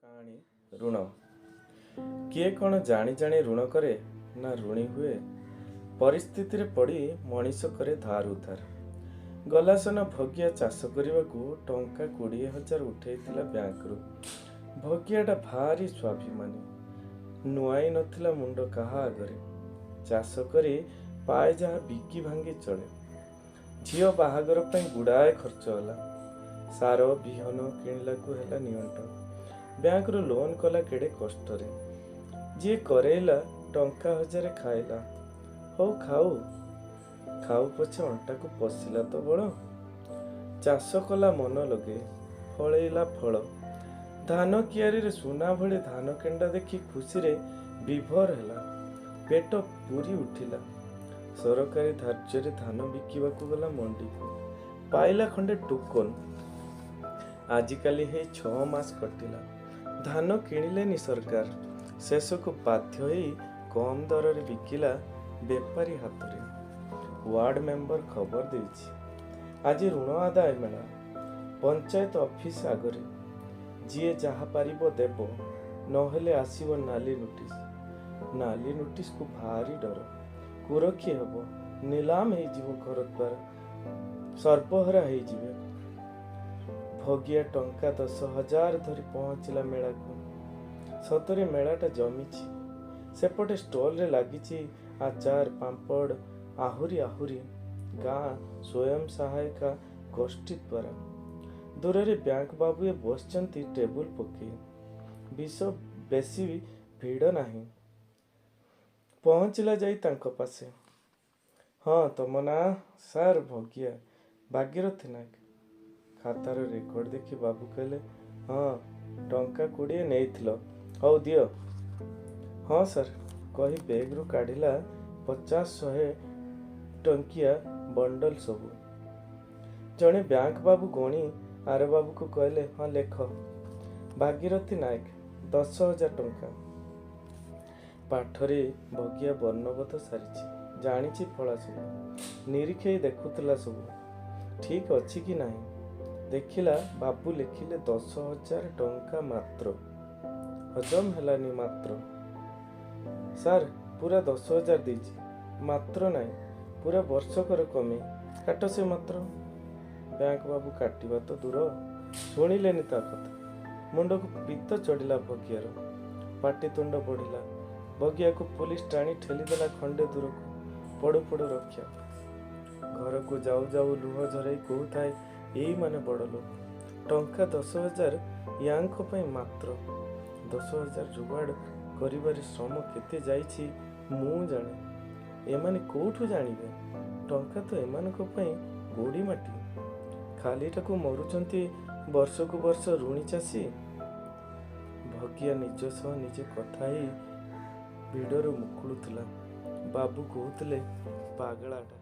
କାହାଣୀ ଋଣ। କିଏ କ'ଣ ଜାଣି ଜାଣି ଋଣ କରେ ନା ଋଣୀ ହୁଏ। ପରିସ୍ଥିତିରେ ପଡ଼ି ମଣିଷ କରେ ଧାର ଉଧାର। ଗଲାସନ ଭଗିଆ ଚାଷ କରିବାକୁ ଟଙ୍କା 20,000 ଉଠେଇଥିଲା ବ୍ୟାଙ୍କରୁ। ଭଗିଆଟା ଭାରି ସ୍ୱାଭିମାନୀ। ନୁଆଇ ନଥିଲା ମୁଣ୍ଡ କାହା ଆଗରେ। ଚାଷ କରି ପାଏ ଯାହା ବିକି ଭାଙ୍ଗି ଚଳେ। ଝିଅ ବାହାଘର ପାଇଁ ଗୁଡ଼ାଏ ଖର୍ଚ୍ଚ ହେଲା। ସାର ବିହନ କିଣିଲାକୁ ହେଲା ନିଅଣ୍ଟ। ବ୍ୟାଙ୍କରୁ ଲୋନ୍ କଲା କେଡ଼େ କଷ୍ଟରେ। ଯିଏ କରେଇଲା ଟଙ୍କା 1000 ଖାଇଲା। ହଉ ଖାଉ ଖାଉ ପଛେ ଅଣ୍ଟାକୁ ପଶିଲା ତ ବଳ। ଚାଷ କଲା ମନ ଲଗେଇ, ଫଳେଇଲା ଫଳ। ଧାନ କିଆରୀରେ ସୁନା ଭଳି ଧାନ କେଣ୍ଡା ଦେଖି ଖୁସିରେ ବିଭୋର ହେଲା। ପେଟ ପୁରି ଉଠିଲା। ସରକାରୀ ଧାର୍ଯ୍ୟରେ ଧାନ ବିକିବାକୁ ଗଲା ମଣ୍ଡିକୁ। ପାଇଲା ଖଣ୍ଡେ ଟୋକନ। ଆଜିକାଲି ହେଇ 6 ମାସ କଟିଲା। ଧାନ କିଣିଲେନି ସରକାର। ଶେଷକୁ ବାଧ୍ୟ ହୋଇ କମ୍ ଦରରେ ବିକିଲା ବେପାରୀ ହାତରେ। ୱାର୍ଡ ମେମ୍ବର ଖବର ଦେଇଛି, ଆଜି ଋଣ ଆଦାୟ ମେଳା। ପଞ୍ଚାୟତ ଅଫିସ ଆଗରେ। ଯିଏ ଯାହା ପାରିବ ଦେବ, ନହେଲେ ଆସିବ ନାଲି ନୋଟିସ। ନାଲି ନୋଟିସକୁ ଭାରି ଡର। କୁରଖି ହେବ, ନିଲାମ ହେଇଯିବ ଘରଦ୍ୱାର, ସର୍ବହରା ହେଇଯିବେ। ଭଗିଆ ଟଙ୍କା 10,000 ଧରି ପହଞ୍ଚିଲା ମେଳାକୁ। ସତରେ ମେଳାଟା ଜମିଛି। ସେପଟେ ଷ୍ଟଲରେ ଲାଗିଛି ଆଚାର, ପାମ୍ପଡ଼, ଆହୁରି ଆହୁରି। ଗାଁ ସ୍ୱୟଂ ସହାୟିକା ଗୋଷ୍ଠୀ ଦ୍ୱାରା। ଦୂରରେ ବ୍ୟାଙ୍କ ବାବୁଏ ବସିଛନ୍ତି ଟେବୁଲ ପକେଇ। ବେଶୀ ଭିଡ଼ ନାହିଁ। ପହଞ୍ଚିଲା ଯାଇ ତାଙ୍କ ପାଶେ। ହଁ, ତମ ନାଁ? ସାର୍ ଭଗିଆ, ଭାଗୀରଥି ନାୟକ। ଖାତାର ରେକର୍ଡ ଦେଖି ବାବୁ କହିଲେ, ହଁ, ଟଙ୍କା 20 ନେଇଥିଲ, ହଉ ଦିଅ। ହଁ ସାର୍, କହି ବେଗରୁ କାଢ଼ିଲା 50-100 ଟଙ୍କିଆ ବଣ୍ଡଲ ସବୁ। ଜଣେ ବ୍ୟାଙ୍କ ବାବୁ ଗଣି ଆର ବାବୁକୁ କହିଲେ, ହଁ ଲେଖ। ଭାଗୀରଥି ନାୟକ, 10,000 ଟଙ୍କା। ପାଠରେ ଭଗିଆ ବର୍ଣ୍ଣବୋଧ ସାରିଛି। ଜାଣିଛି ଫଳା ସବୁ। ନିରୀକ୍ଷେଇ ଦେଖୁଥିଲା ସବୁ। ଠିକ୍ ଅଛି କି ନାହିଁ। ଦେଖିଲା ବାବୁ ଲେଖିଲେ 10,000 ଟଙ୍କା ମାତ୍ର। ହଜମ ହେଲାନି ମାତ୍ର। ସାର୍, ପୁରା 10,000 ଦେଇଛି। ମାତ୍ର ନାହିଁ, ପୁରା ବର୍ଷକର କମେଇ। କାଟ ସେ ମାତ୍ର। ବ୍ୟାଙ୍କ ବାବୁ କାଟିବା ତ ଦୂର, ଶୁଣିଲେନି ତା କଥା। ମୁଣ୍ଡକୁ ପିତ୍ତ ଚଢ଼ିଲା ଭଗିଆର। ପାଟିତୁଣ୍ଡ ବଢ଼ିଲା। ଭଗିଆକୁ ପୁଲିସ ଟାଣି ଠେଲିଦେଲା ଖଣ୍ଡେ ଦୂରକୁ। ପଡ଼ୁ ପଡ଼ୁ ରକ୍ଷା। ଘରକୁ ଯାଉ ଯାଉ ଲୁହ ଝରାଇ କହୁଥାଏ, ଏଇମାନେ ବଡ଼ ଲୋକ। ଟଙ୍କା 10,000 ୟାଙ୍କ ପାଇଁ ମାତ୍ର। 10,000 ଯୋଗାଡ଼ କରିବାରେ ଶ୍ରମ କେତେ ଯାଇଛି ମୁଁ ଜାଣେ। ଏମାନେ କୋଉଠୁ ଜାଣିବେ? ଟଙ୍କା ତ ଏମାନଙ୍କ ପାଇଁ ଗୋଡ଼ି ମାଟି। ଖାଲିଟାକୁ ମରୁଛନ୍ତି ବର୍ଷକୁ ବର୍ଷ ଋଣୀ ଚାଷୀ। ଭଗିଆ ନିଜ ସହ ନିଜେ କଥା ହେଇ ଭିଡ଼ରୁ ମୁକୁଳୁଥିଲା। ବାବୁ କହୁଥିଲେ, ପାଗଳାଟା।